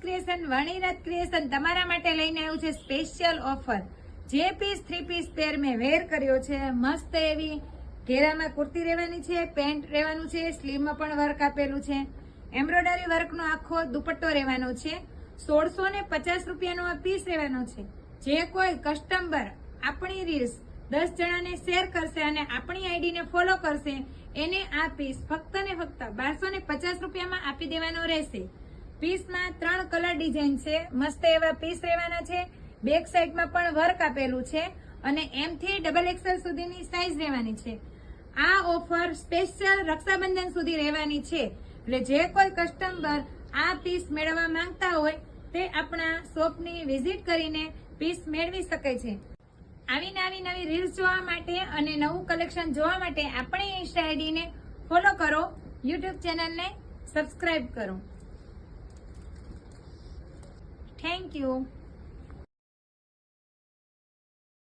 Creation વાણીરાજ creation તમારા માટે લઈને આવ્યું છે સ્પેશિયલ ઓફર। જે પીસ 3 પીસ પેર મેં વેર કર્યો છે, મસ્ત એવી ઘેરામાં કુર્તી રહેવાની છે, પેન્ટ રહેવાનું છે, સ્લીવમાં પણ વર્ક આપેલું છે, એમ્બ્રોઇડરી વર્કનો આખો દુપટ્ટો રહેવાનો છે। 1650 રૂપિયાનો આ પીસ રહેવાનો છે। જે કોઈ કસ્ટમર આપણી રીલ્સ 10 જણાને શેર કરશે અને આપણી આઈડીને ફોલો કરશે એને આ પીસ ફક્ત ને ફક્ત 1250 રૂપિયામાં આપી દેવાનો રહેશે। પીસમાં 3 કલર ડિઝાઇન છે, મસ્ત એવા પીસ રહેવાના છે, બેક સાઈડમાં પણ વર્ક આપેલું છે અને M થી XXL સુધીની સાઈઝ રહેવાની છે। આ ઓફર સ્પેશિયલ રક્ષાબંધન સુધી રહેવાની છે, એટલે જે કોઈ કસ્ટમર આ પીસ મેળવવા માંગતા હોય તે આપણા શોપની વિઝિટ કરીને પીસ મેળવી શકે છે। આવી નવી રીલ્સ જોવા માટે અને નવું કલેક્શન જોવા માટે આપણી ઇન્સ્ટા આઈડીને ફોલો કરો, યુટ્યુબ ચેનલને સબસ્ક્રાઇબ કરો। Thank you.